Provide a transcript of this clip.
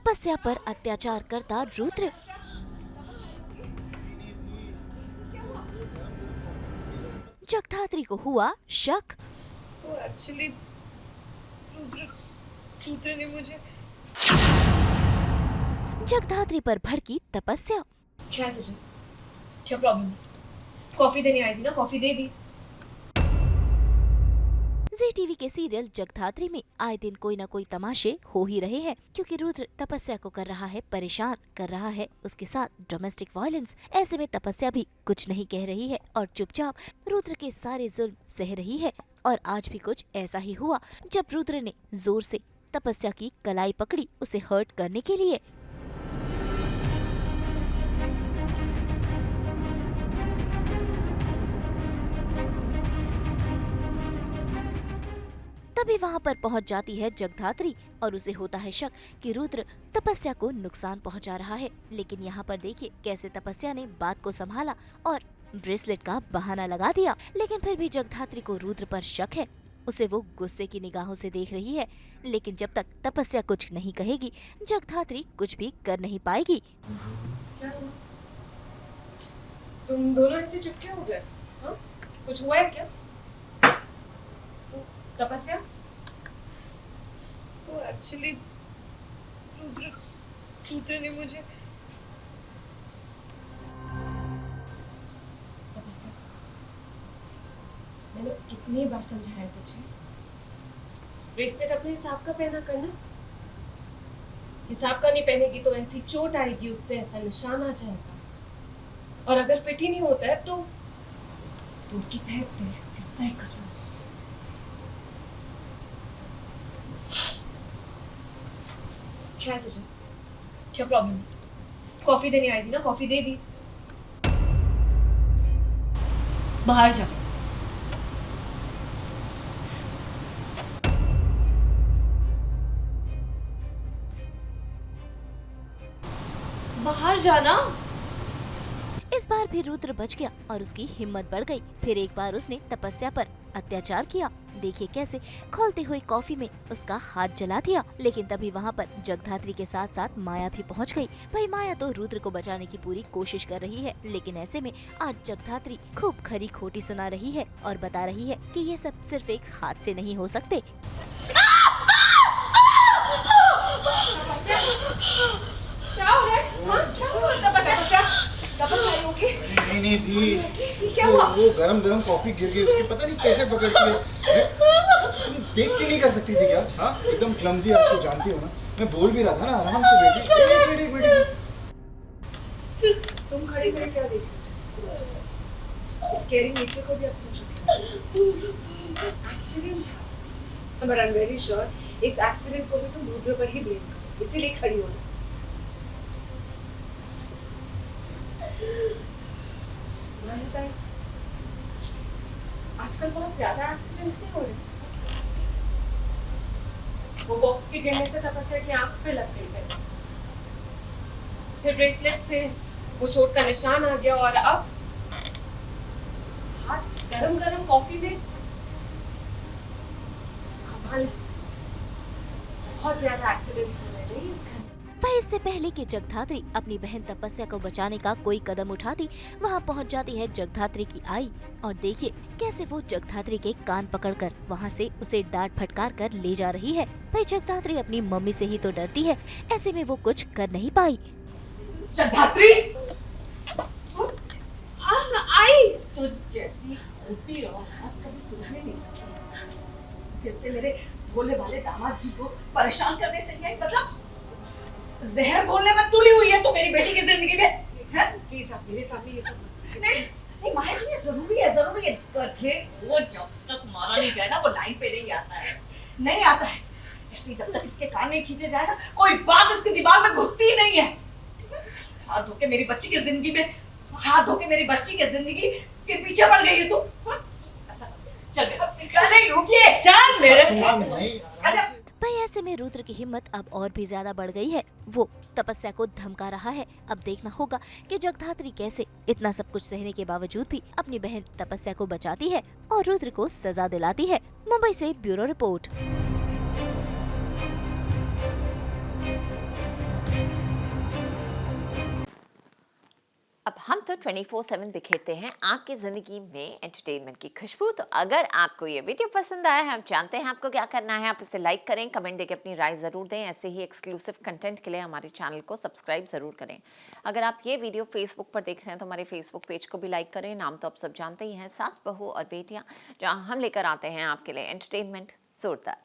तपस्या पर अत्याचार करता रुद्र। जगधात्री को हुआ शक। एक्चुअली रुद्र रुद्र ने मुझे। जगधात्री पर भड़की तपस्या। क्या है तुझे? क्या प्रॉब्लम? कॉफी देने आई थी ना, कॉफी दे दी। जी टीवी के सीरियल जगधात्री में आए दिन कोई न कोई तमाशे हो ही रहे हैं, क्योंकि रुद्र तपस्या को कर रहा है परेशान, कर रहा है उसके साथ डोमेस्टिक वायलेंस। ऐसे में तपस्या भी कुछ नहीं कह रही है और चुपचाप रुद्र के सारे जुल्म सह रही है। और आज भी कुछ ऐसा ही हुआ जब रुद्र ने जोर से तपस्या की कलाई पकड़ी उसे हर्ट करने के लिए। तभी वहाँ पर पहुँच जाती है जगधात्री और उसे होता है शक कि रुद्र तपस्या को नुकसान पहुँचा रहा है। लेकिन यहाँ पर देखिए कैसे तपस्या ने बात को संभाला और ब्रेसलेट का बहाना लगा दिया। लेकिन फिर भी जगधात्री को रुद्र पर शक है। उसे वो गुस्से की निगाहों से देख रही है, लेकिन जब तक तपस्या कुछ नहीं कहेगी जगधात्री कुछ भी कर नहीं पाएगी। क्या हुआ? तुम दोनों ऐसे चुपके हो गए? हाँ? कुछ हुआ है क्या? तपस्या? वो एक्चुअली रुद्र रुद्र ने मुझे। तपस्या, मैंने कितनी बार समझाया तुझे, ब्रेसलेट अपने हिसाब का पहना करना। हिसाब का नहीं पहनेगी तो ऐसी चोट आएगी, उससे ऐसा निशान आ जाएगा। और अगर फिट ही नहीं होता है तो उनकी फेंक दे, किस्सा ही खत्म। क्या है तुझे? क्या प्रॉब्लम? कॉफी देने आई थी ना, कॉफी दे दी। बाहर जा। बाहर जाना। इस बार भी रुद्र बच गया और उसकी हिम्मत बढ़ गई। फिर एक बार उसने तपस्या पर अत्याचार किया। देखिए कैसे खोलते हुए कॉफी में उसका हाथ जला दिया। लेकिन तभी वहाँ पर जगधात्री के साथ साथ माया भी पहुँच गई। भाई माया तो रुद्र को बचाने की पूरी कोशिश कर रही है, लेकिन ऐसे में आज जगधात्री खूब खरी खोटी सुना रही है और बता रही है कि ये सब सिर्फ एक हाथ से नहीं हो सकते। क्या हो रहा है? हाँ? क्या हुआ? तपस्या आई होगी? नहीं दी, क्या हुआ? वो गरम गरम कॉफी गिर गई उसकी, पता नहीं कैसे पकड़ के। तुम देख के नहीं कर सकती थी क्या? हाँ, एकदम क्लमजी, आप तो जानती हो ना। मैं बोल भी रहा था ना आराम से बेटी। एक मिनट। तुम खड़ी खड़ी क्या देख रही हो? स्केरी नेचर को भी आप पूछो। एक्सीडेंट था, but I am very sure इस एक्सीडेंट को भी तुम रुद्र पर ही ब्लेम करो, इसीलिए खड़ी हो रही। आजकल बहुत ज्यादा एक्सीडेंट्स नहीं हो रहे। वो बॉक्स के गिरने से तपस्या की आंख पे लग गई है, फिर ब्रेसलेट से वो चोट का निशान आ गया और अब हाथ गरम गरम कॉफी में। कमाल, बहुत ज्यादा एक्सीडेंट्स हो रहे हैं नहीं इस घर में। भाई इससे पहले कि जगधात्री अपनी बहन तपस्या को बचाने का कोई कदम उठाती, वहाँ पहुँच जाती है जगधात्री की आई। और देखिए कैसे वो जगधात्री के कान पकड़कर वहाँ से उसे डांट फटकार कर ले जा रही है। भाई जगधात्री अपनी मम्मी से ही तो डरती है, ऐसे में वो कुछ कर नहीं पाई। जगधात्री! हाँ आई। तो जैसी होती औरत कभी सुधरने नहीं सकती। फिर से मेरे भोले भाले दामाद जी को परेशान करने चाहिए, मतलब जहर घोलने में तुली हुई है तो मेरी बेटी की जिंदगी में। प्लीज आप मेरे सामने ये सब नहीं माया जी, ये जरूरी है करके वो जब तक मारा नहीं जाए ना वो लाइन पे नहीं आता है। इसलिए जब तक इसके कान नहीं खींचे जाए ना कोई बात इसके दिमाग में घुसती ही नहीं है। हाथ धो के मेरी बच्ची की जिंदगी में, हाथ धो के मेरी बच्ची की जिंदगी के पीछे पड़ गई है तू। चल नहीं रुकिए, चल मेरे साथ। भाई ऐसे में रुद्र की हिम्मत अब और भी ज्यादा बढ़ गई है। वो तपस्या को धमका रहा है। अब देखना होगा कि जगधात्री कैसे इतना सब कुछ सहने के बावजूद भी अपनी बहन तपस्या को बचाती है और रुद्र को सजा दिलाती है। मुंबई से ब्यूरो रिपोर्ट। हम तो 24/7 बिखेरते हैं आपकी ज़िंदगी में एंटरटेनमेंट की खुशबू। तो अगर आपको ये वीडियो पसंद आया है, हम जानते हैं आपको क्या करना है। आप इसे लाइक करें, कमेंट देके अपनी राय ज़रूर दें। ऐसे ही एक्सक्लूसिव कंटेंट के लिए हमारे चैनल को सब्सक्राइब ज़रूर करें। अगर आप ये वीडियो फेसबुक पर देख रहे हैं तो हमारे फेसबुक पेज को भी लाइक करें। नाम तो आप सब जानते ही हैं, सास बहू और बेटियाँ, जहाँ हम लेकर आते हैं आपके लिए एंटरटेनमेंट जोरदार।